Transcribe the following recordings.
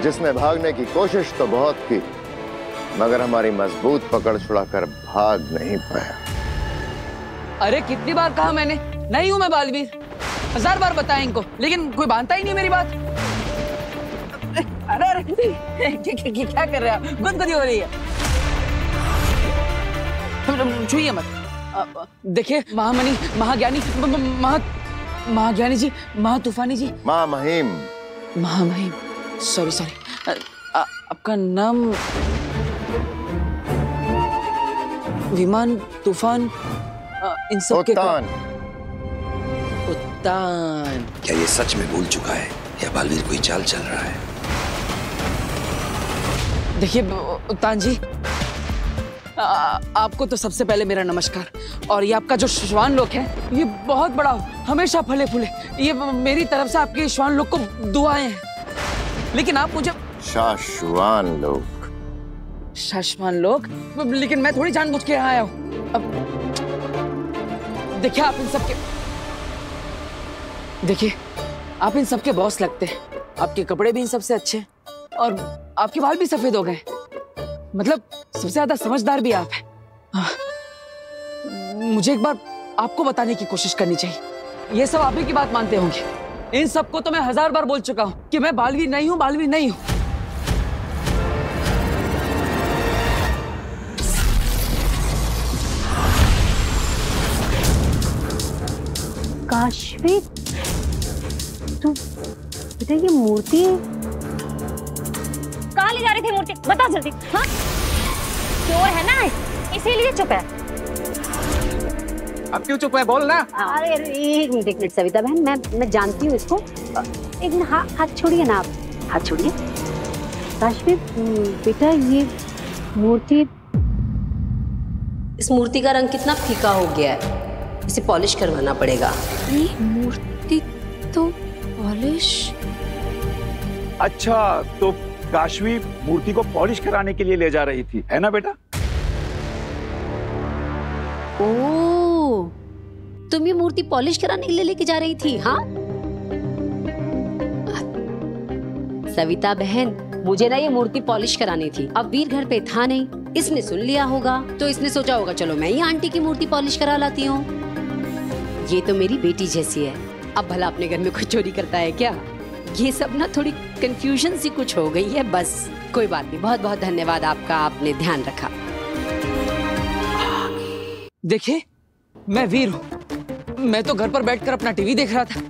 जिसने भागने की कोशिश तो बहुत की, मगर हमारी मजबूत पकड़ छुड़ाकर भाग नहीं पाया। अरे कितनी बार कहा मैंने, नहीं हूं मैं बालवीर। 1000 बार बताया इनको, लेकिन कोई मानता ही नहीं मेरी बात। अरे अरे क्या कर रहे हैं? गुदगुदी हो रही है। छुइए मत। देखिए महामणि, महाज्ञानी, महाज्ञानी जी, महातूफानी जी, महामहिम, महामहिम, सॉरी आपका नाम? विमान, तूफान, इन सब के उत्तान। उत्तान। क्या ये सच में भूल चुका है या बालवीर कोई चाल चल रहा है? देखिए उत्तान जी, आपको तो सबसे पहले मेरा नमस्कार। और ये आपका जो श्वान लोक है, ये बहुत बड़ा हो, हमेशा फले फूले। ये मेरी तरफ से आपके श्वान लोक को दुआएं हैं। लेकिन आप मुझे शाश्वान लोक। शाश्वान लोक? लेकिन मैं थोड़ी जानबूझ के यहाँ आया हूँ। अब देखिए आप इन सबके बॉस लगते हैं। आपके कपड़े भी इन सबसे अच्छे और आपके बाल भी सफेद हो गए। मतलब सबसे ज्यादा समझदार भी आप हैं। मुझे एक बार आपको बताने की कोशिश करनी चाहिए। ये सब आप ही की बात मानते होंगे। इन सबको तो मैं 1000 बार बोल चुका हूँ कि मैं बालवीर नहीं हूँ, बालवीर नहीं हूँ। काशवी, तू बेटा ये मूर्ति कहाँ ले जा रही थी? मूर्ति बता जल्दी। हाँ, चोर है ना, इसीलिए चुप है। अब क्यों चुप है? बोल ना। अरे एक मिनट सविता बहन, मैं जानती हूँ इसको। एक मिनट, हाथ छोड़िए ना आप, हाथ छोड़िए। काशवी बेटा ये मूर्ति, इस मूर्ति का रंग कितना फीका हो गया है, इसे पॉलिश करवाना पड़ेगा। ये मूर्ति तो पॉलिश? अच्छा, तो काशवी मूर्ति को पॉलिश कराने के लिए ले जा रही थी, है ना बेटा? ओह, तुम ये मूर्ति पॉलिश कराने के लिए लेके जा रही थी? हाँ सविता बहन, मुझे ना ये मूर्ति पॉलिश करानी थी। अब वीर घर पे था नहीं, इसने सुन लिया होगा, तो इसने सोचा होगा चलो मैं ही आंटी की मूर्ति पॉलिश करा लाती हूँ। ये तो मेरी बेटी जैसी है। अब भला अपने घर में कोई चोरी करता है क्या? ये सब ना थोड़ी कंफ्यूजन सी कुछ हो गई है बस। कोई बात नहीं, बहुत बहुत धन्यवाद आपका, आपने ध्यान रखा। देखिए मैं वीर हूँ। मैं तो घर पर बैठकर अपना टीवी देख रहा था।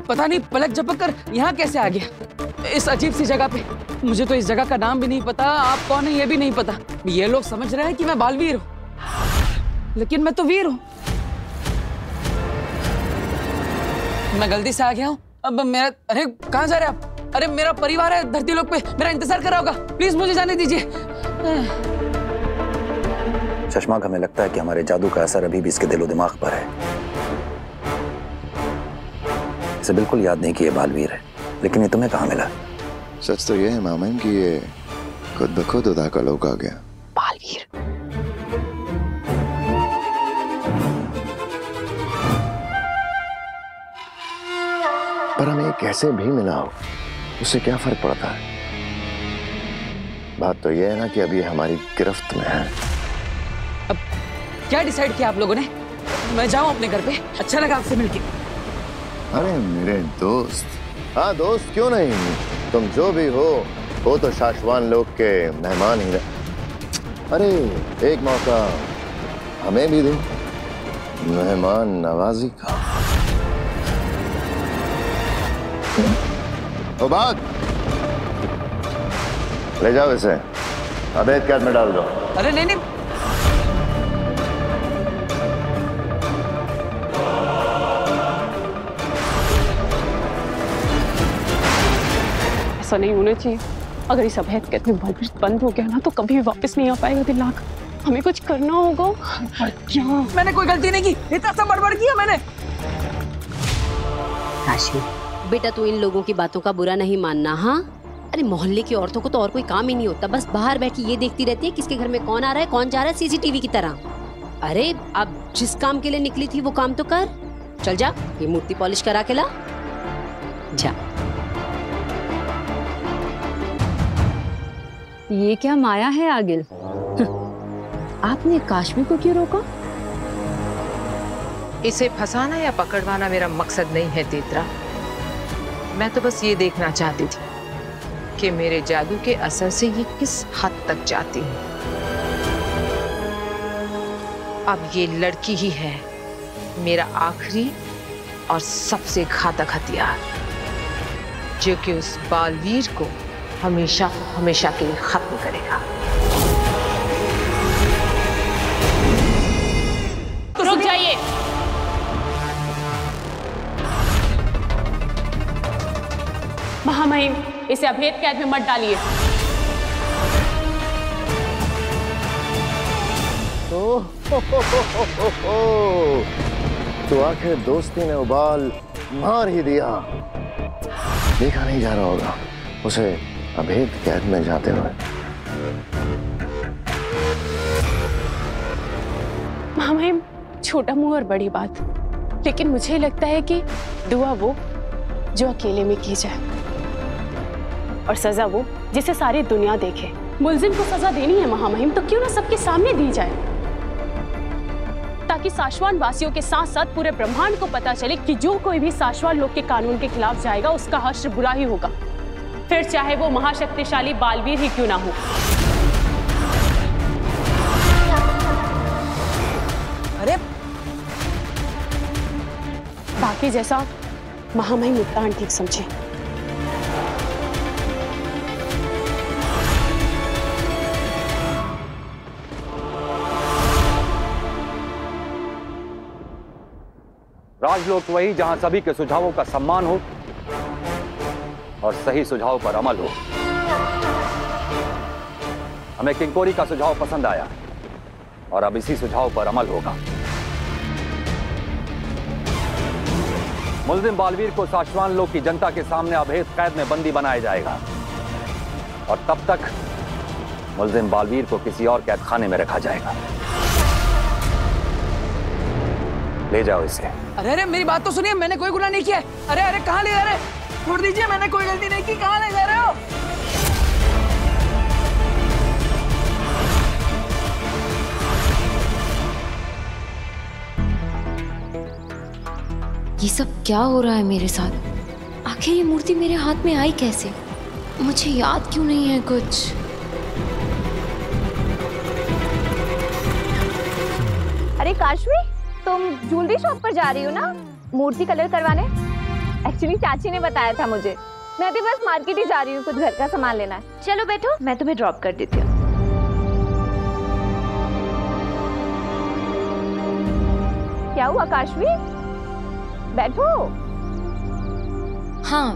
पता नहीं पलक झपक कर यहाँ कैसे आ गया, इस अजीब सी जगह पे। मुझे तो इस जगह का नाम भी नहीं पता, आप कौन है ये भी नहीं पता। ये लोग समझ रहे हैं कि मैं बालवीर हूँ, लेकिन मैं तो वीर हूँ। मैं गलती से आ गया हूँ। अब मेरा, अरे कहाँ जा रहे हैं आप? अरे मेरा परिवार है धरती लोक पे, मेरा इंतजार कर रहा होगा। प्लीज मुझे जाने दीजिए। शशमाक, हमें लगता है कि हमारे जादू का असर अभी भी इसके दिलो दिमाग पर है। इसे बिल्कुल याद नहीं कि ये बालवीर है, लेकिन ये तुम्हें कहाँ मिला? सच तो ये है मामन कि ये खुद ब खुद उदा का लोग आ गया। बालवीर? पर हमें कैसे भी मिला हो, उससे क्या फर्क पड़ता है? बात तो ये है ना कि अभी हमारी गिरफ्त में है। अब क्या डिसाइड किया आप लोगों ने? मैं जाऊं अपने घर पे? अच्छा लगा आपसे मिलके। अरे मेरे दोस्त। हाँ दोस्त क्यों नहीं, तुम जो भी हो वो तो शाश्वान लोग के मेहमान ही रहे। अरे एक मौका हमें भी दो मेहमान नवाजी का। ओ बात, ले जाओ इसे, अवैध कैद में डाल दो। अरे नहीं नहीं, ऐसा नहीं होना चाहिए। अगर इस अवैध कैद में बालवीर बंद हो गया ना, तो कभी भी वापस नहीं आ पाएगा दिलाक। हमें कुछ करना होगा। क्या? मैंने कोई गलती नहीं की, इतना सब बड़बड़ किया मैंने। काशी बेटा, तू इन लोगों की बातों का बुरा नहीं मानना। हाँ, अरे मोहल्ले की औरतों को तो और कोई काम ही नहीं होता, बस बाहर बैठी ये देखती रहती है किसके घर में कौन आ रहा है कौन जा रहा है, सीसीटीवी की तरह। अरे अब जिस काम के लिए निकली थी वो काम तो कर। चल जा, ये मूर्ति पॉलिश करा के ला जा। ये क्या माया है आगिल? आपने काश्मी को क्यों रोका? इसे फंसाना या पकड़वाना मेरा मकसद नहीं है तेतरा। मैं तो बस ये देखना चाहती थी कि मेरे जादू के असर से ये किस हद तक जाती है। अब ये लड़की ही है मेरा आखिरी और सबसे घातक हथियार, जो कि उस बालवीर को हमेशा हमेशा के लिए खत्म करेगा। रुक जाइए। महामहिम, इसे अभेद कैद में मत डालिए। तो आखिर दोस्ती ने उबाल मार ही दिया। देखा नहीं जा रहा होगा उसे अभेद कैद में जाते हुए। महामहिम, छोटा मुंह और बड़ी बात, लेकिन मुझे लगता है कि दुआ वो जो अकेले में की जाए और सजा वो जिसे सारी दुनिया देखे। मुलजिम को सजा देनी है महामहिम, तो क्यों ना सबके सामने दी जाए, ताकि साशवान वासियों के साथ साथ पूरे ब्रह्मांड को पता चले कि जो कोई भी साशवान लोग के कानून के खिलाफ जाएगा उसका हश्र बुरा ही होगा, फिर चाहे वो महाशक्तिशाली बालवीर ही क्यों ना हो। अरे बाकी जैसा महामहिम मुत्तान ठीक समझे। राजलोक वही जहां सभी के सुझावों का सम्मान हो और सही सुझाव पर अमल हो। हमें किंकोरी का सुझाव पसंद आया और अब इसी सुझाव पर अमल होगा। मुल्जिम बालवीर को साशवान लोक की जनता के सामने अभेद कैद में बंदी बनाया जाएगा और तब तक मुल्जिम बालवीर को किसी और कैद खाने में रखा जाएगा। ले जाओ इसे। अरे अरे मेरी बात तो सुनिए, मैंने कोई गुनाह नहीं किया है। अरे अरे कहाँ ले जा रहे? छोड़ दीजिए, मैंने कोई गलती नहीं की। कहाँ ले जा रहे हो? ये सब क्या हो रहा है मेरे साथ? आखिर ये मूर्ति मेरे हाथ में आई कैसे? मुझे याद क्यों नहीं है कुछ? अरे काशवी, तुम ज्वेलरी शॉप पर जा रही हो ना मूर्ति कलर करवाने? एक्चुअली चाची ने बताया था मुझे। मैं अभी बस मार्केट ही जा रही हूँ, कुछ घर का सामान लेना है। चलो बैठो, मैं तुम्हें ड्रॉप कर देती हूँ। क्या हुआ काशवी? बैठो। हाँ,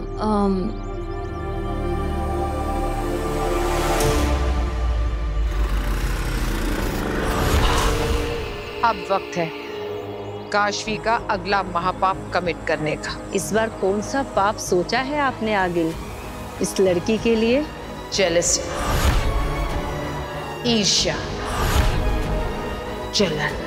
अब वक्त है काशवी का अगला महापाप कमिट करने का। इस बार कौन सा पाप सोचा है आपने आगिल इस लड़की के लिए? जेलसी, ईर्ष्या, जलन।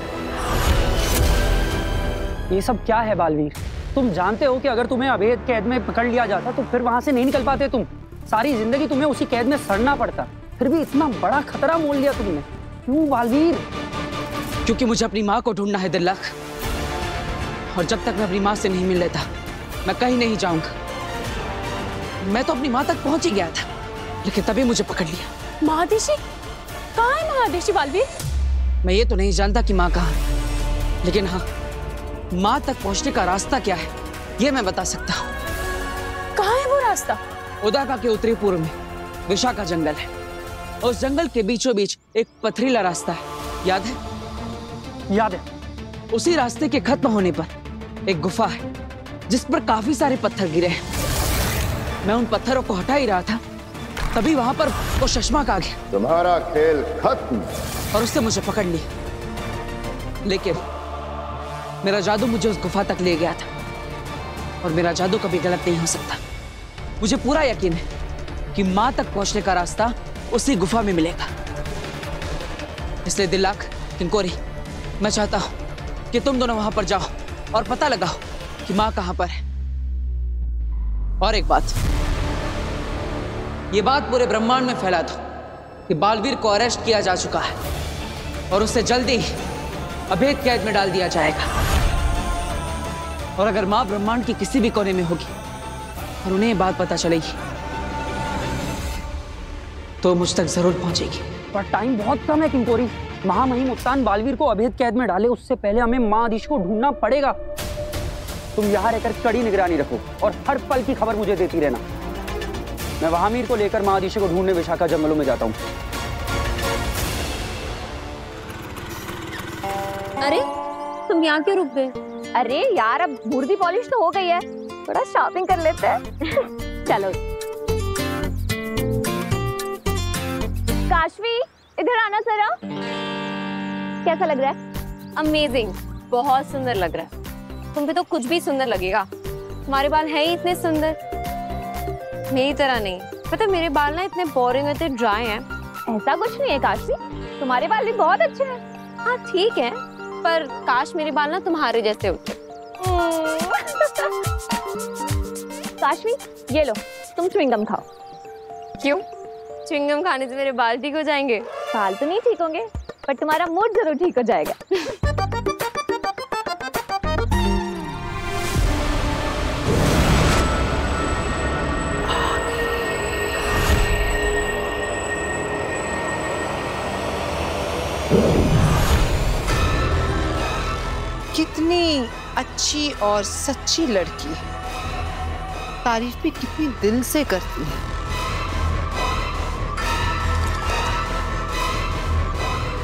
ये सब क्या है बालवीर? तुम जानते हो कि अगर तुम्हें अभेद कैद में पकड़ लिया जाता तो फिर वहां से नहीं निकल पाते तुम। सारी जिंदगी तुम्हें उसी कैद में सड़ना पड़ता। फिर भी इतना बड़ा खतरा मोल लिया तुमने। क्यों बालवीर? क्योंकि मुझे अपनी माँ को ढूंढना है दिल्लाक, और जब तक मैं अपनी माँ से नहीं मिल लेता मैं कहीं नहीं जाऊंगा। मैं तो अपनी माँ तक पहुंच ही गया था, लेकिन तभी मुझे पकड़ लिया। महादेशी? कहाँ है महादेशी बालवीर? मैं ये तो नहीं जानता कि माँ कहाँ है, लेकिन हाँ, माँ तक पहुंचने का रास्ता क्या है ये मैं बता सकता हूँ। कहाँ है वो रास्ता? उदाका के उत्तरी पूर्व में विशा का जंगल है। उस जंगल के बीचों बीच एक पथरीला रास्ता है, याद है? याद है। उसी रास्ते के खत्म होने पर एक गुफा है जिस पर काफी सारे पत्थर गिरे हैं। मैं उन पत्थरों को हटा ही रहा था, तभी वहां पर वो शशमाक आ गया। तुम्हारा खेल खत्म। और उससे मुझे पकड़ लिया, लेकिन मेरा जादू मुझे उस गुफा तक ले गया था, और मेरा जादू कभी गलत नहीं हो सकता। मुझे पूरा यकीन है कि माँ तक पहुंचने का रास्ता उसी गुफा में मिलेगा। इसलिए दिल्लाक, किंकोरी, मैं चाहता हूं कि तुम दोनों वहां पर जाओ और पता लगाओ कि माँ कहां पर है। और एक बात, ये बात पूरे ब्रह्मांड में फैला दो कि बालवीर को अरेस्ट किया जा चुका है और उसे जल्दी ही अभेद कैद में डाल दिया जाएगा। और अगर मां ब्रह्मांड की किसी भी कोने में होगी और उन्हें ये बात पता चलेगी तो मुझ तक जरूर पहुंचेगी। पर टाइम बहुत कम है किंकोरी। महामहिम उत्तान बालवीर को अभेद कैद में डाले उससे पहले हमें मां आदिश को ढूंढना पड़ेगा। तुम यहाँ रहकर कड़ी निगरानी रखो और हर पल की खबर मुझे देती रहना। मैं वहामीर को लेकर मां आदिश को ढूंढने विशाखा जंगलों में जाता हूँ। अरे तुम यहाँ क्यों रुक गए? अरे यार अब मूर्ति पॉलिश तो हो गई है, थोड़ा शॉपिंग कर लेते हैं। चलो काशवी इधर आना जरा। कैसा लग रहा है? अमेजिंग, बहुत सुंदर लग रहा है। तुम पे तो कुछ भी सुंदर लगेगा, तुम्हारे बाल हैं ही इतने सुंदर। मेरी तरह नहीं, पता मेरे बाल ना इतने बोरिंग और इतने ड्राई हैं। ऐसा कुछ नहीं है काशवी, तुम्हारे बाल भी बहुत अच्छे हैं। हाँ ठीक है, पर काश मेरे बाल ना तुम्हारे जैसे होते। काशवी ये लो, तुम च्युइंगम खाओ। क्यों? च्युइंगम खाने से मेरे बाल ठीक हो जाएंगे? बाल तो नहीं ठीक होंगे, पर तुम्हारा मूड जरूर ठीक हो जाएगा। कितनी अच्छी और सच्ची लड़की है, तारीफ भी कितनी दिल से करती है।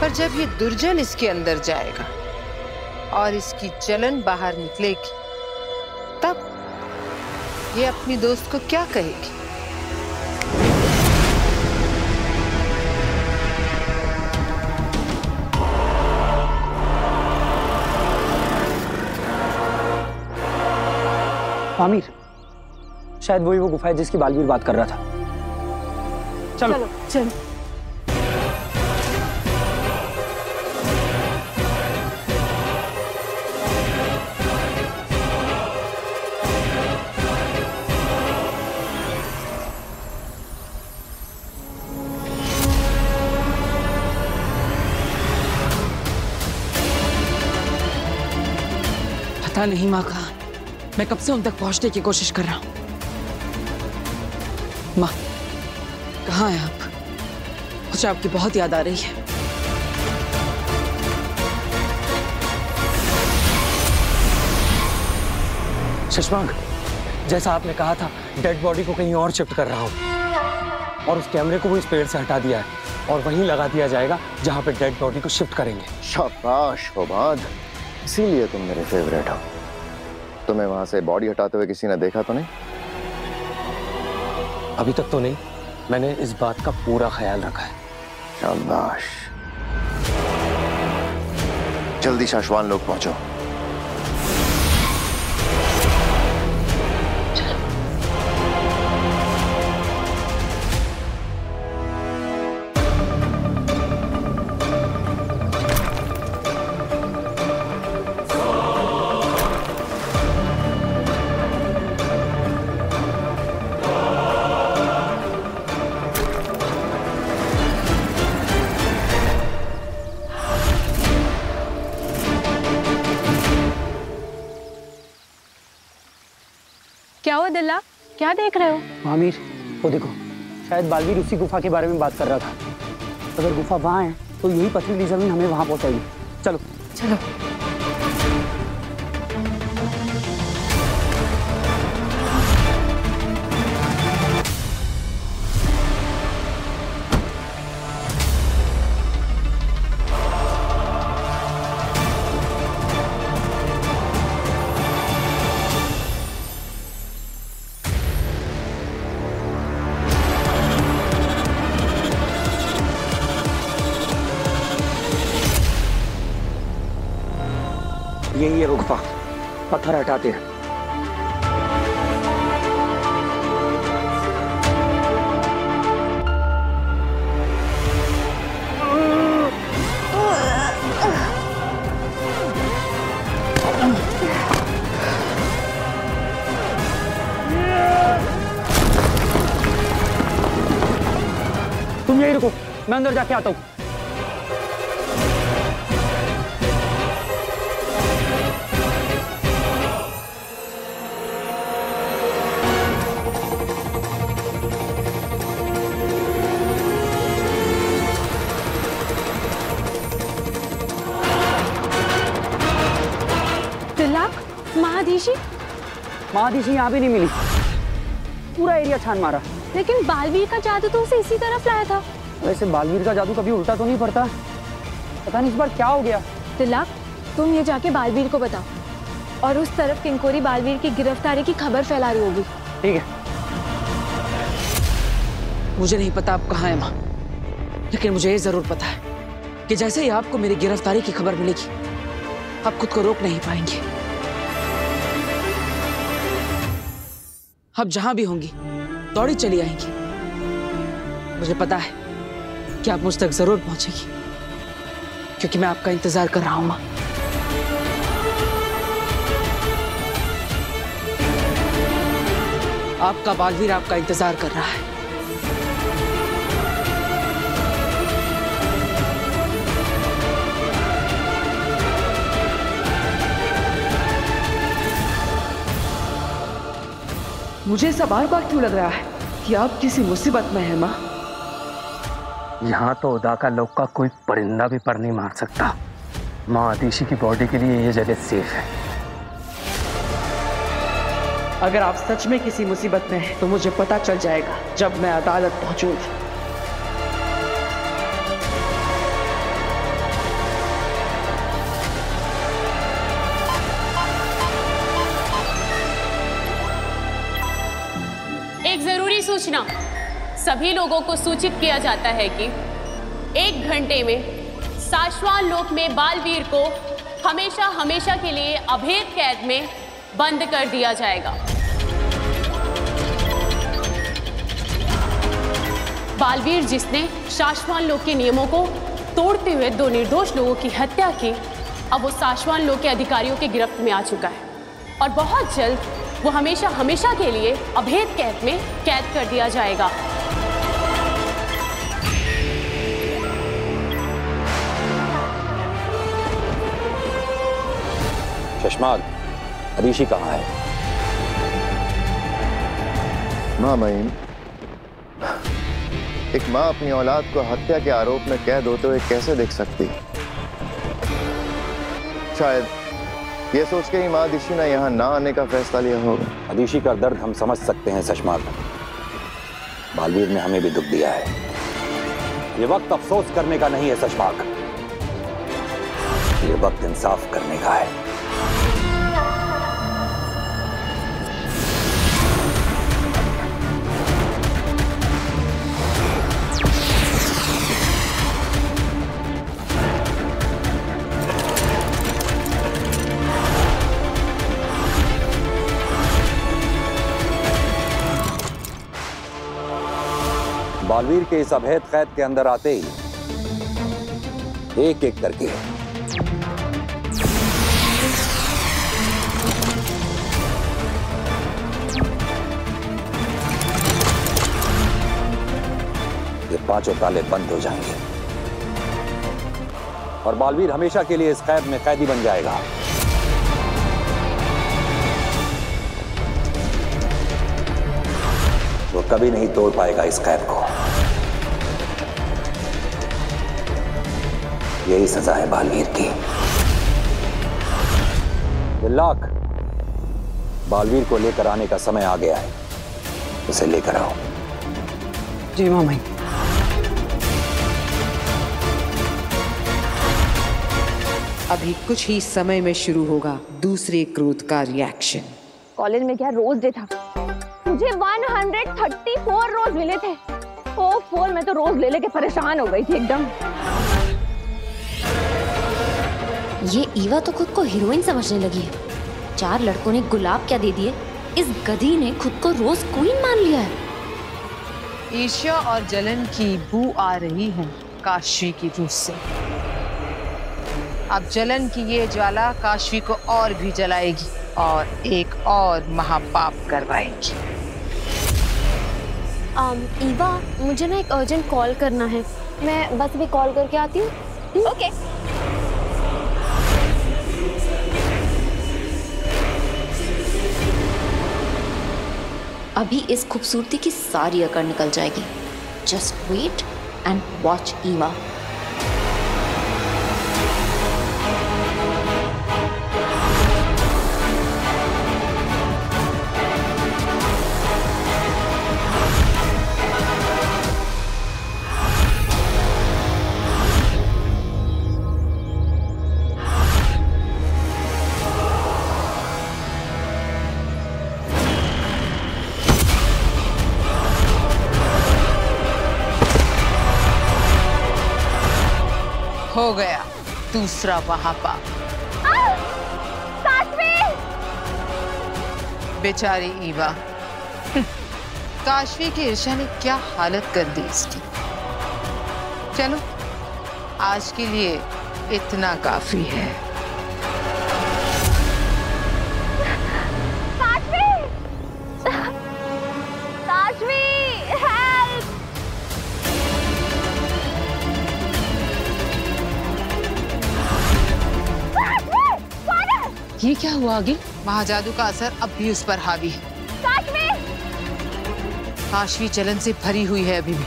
पर जब ये दुर्जन इसके अंदर जाएगा और इसकी जलन बाहर निकलेगी, तब ये अपनी दोस्त को क्या कहेगी? आमिर, शायद वही वो गुफा है जिसकी बालवीर बात कर रहा था। चलो चलो चलो। पता नहीं माँ कहाँ, मैं कब से उन तक पहुंचने की कोशिश कर रहा हूं। माँ कहाँ हैं आप? मुझे आपकी बहुत याद आ रही है। शशांक, जैसा आपने कहा था, डेड बॉडी को कहीं और शिफ्ट कर रहा हूं और उस कैमरे को भी इस पेड़ से हटा दिया है और वहीं लगा दिया जाएगा जहां पे डेड बॉडी को शिफ्ट करेंगे। शाबाश होबाद, इसीलिए तुम मेरे फेवरेट हो। तुम्हें वहां से बॉडी हटाते हुए किसी ने देखा तो नहीं? अभी तक तो नहीं, मैंने इस बात का पूरा ख्याल रखा है। शाबाश, जल्दी शाश्वान लोग पहुंचो। क्या हुआ दिल्ला, क्या देख रहे हो? आमिर, वो देखो, शायद बालवीर उसी गुफा के बारे में बात कर रहा था। अगर गुफा वहां है तो यही पथरीली जमीन हमें वहां पहुंचाएगी। चलो चलो। यही है वो गुफा, पत्थर हटाते हैं। तुम यही रुको, मैं अंदर जाके आता हूँ। महाधीशी महाधीशी यहाँ भी नहीं मिली, पूरा एरिया छान मारा। लेकिन बालवीर का जादू तो उसे इसी तरफ लाया था। वैसे बालवीर का जादू कभी उल्टा तो नहीं पड़ता, पता नहीं इस बार क्या हो गया। तिलक, तुम ये जाके बालवीर को बताओ, और उस तरफ किंकोरी बालवीर की गिरफ्तारी की खबर फैला रही होगी। ठीक है। मुझे नहीं पता आप कहाँ हैं माँ, लेकिन मुझे ये जरूर पता है कि जैसे ही आपको मेरी गिरफ्तारी की खबर मिलेगी, आप खुद को रोक नहीं पाएंगे। आप जहां भी होंगी दौड़ी चली आएंगी। मुझे पता है कि आप मुझ तक जरूर पहुंचेगी, क्योंकि मैं आपका इंतजार कर रहा हूं मां। आपका बालवीर आपका इंतजार कर रहा है। मुझे ऐसा बार बार क्यों लग रहा है कि आप किसी मुसीबत में हैं माँ? यहाँ तो उदा का लोग का कोई परिंदा भी पर नहीं मार सकता। महाधीशी की बॉडी के लिए ये जगह सेफ है। अगर आप सच में किसी मुसीबत में हैं, तो मुझे पता चल जाएगा जब मैं अदालत पहुंचूंगी। एक जरूरी सूचना, सभी लोगों को सूचित किया जाता है कि 1 घंटे में साशवान लोक में बालवीर को हमेशा हमेशा के लिए अभेद कैद में बंद कर दिया जाएगा। बालवीर जिसने साशवान लोक के नियमों को तोड़ते हुए 2 निर्दोष लोगों की हत्या की, अब वो साशवान लोक के अधिकारियों की गिरफ्त में आ चुका है और बहुत जल्द वो हमेशा हमेशा के लिए अभेद कैद में कैद कर दिया जाएगा। शशमाल, हरीशी कहाँ है? माँ महीन, एक माँ अपनी औलाद को हत्या के आरोप में कैद होते हुए कैसे देख सकती? शायद ये सोच के ही महाधीशी ने यहाँ ना आने का फैसला लिया होगा। हरीशी का दर्द हम समझ सकते हैं शशमाल, बालवीर ने हमें भी दुख दिया है। ये वक्त अफसोस करने का नहीं है शशमाल, ये वक्त इंसाफ करने का है। बालवीर के इस अभेद कैद के अंदर आते ही एक एक करके ये 5 ताले बंद हो जाएंगे और बालवीर हमेशा के लिए इस कैद में कैदी बन जाएगा। वो कभी नहीं तोड़ पाएगा इस कैद को। यही सजा है बालवीर की। लाख, बालवीर को लेकर आने का समय आ गया है, उसे लेकर आओ। जी मामा। अभी कुछ ही समय में शुरू होगा दूसरे क्रोध का रिएक्शन। कॉलेज में क्या रोज डे था, मुझे 134 रोज मिले थे। ओ 4 मैं तो रोज ले लेके परेशान हो गई थी एकदम। ये ईवा तो खुद को हीरोइन समझने लगी है। 4 लड़कों ने गुलाब क्या दे दिए, इस गधी ने खुद को रोज क्वीन मान लिया है। ईर्ष्या और जलन की बू आ रही है काशवी की रूह से। अब जलन की ये ज्वाला काशवी को और भी जलाएगी और एक और महापाप करवाएगी। ईवा, मुझे ना एक अर्जेंट कॉल करना है, मैं बस भी कॉल करके आती हूँ। ओके। अभी इस खूबसूरती की सारी अकड़ निकल जाएगी। जस्ट वेट एंड वॉच ईवा। हो गया दूसरा वहां पा। बेचारी ईवा, काशवी की ईर्ष्या ने क्या हालत कर दी इसकी। चलो आज के लिए इतना काफी है। ये क्या हुआ आगे? महाजादू का असर अब भी उस पर हावी है। काशवी जलन से भरी हुई है अभी भी,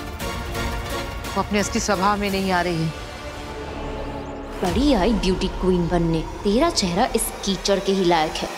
वो अपने असली स्वभाव में नहीं आ रही है। बड़ी आई ब्यूटी क्वीन बनने, तेरा चेहरा इस कीचड़ के ही लायक है।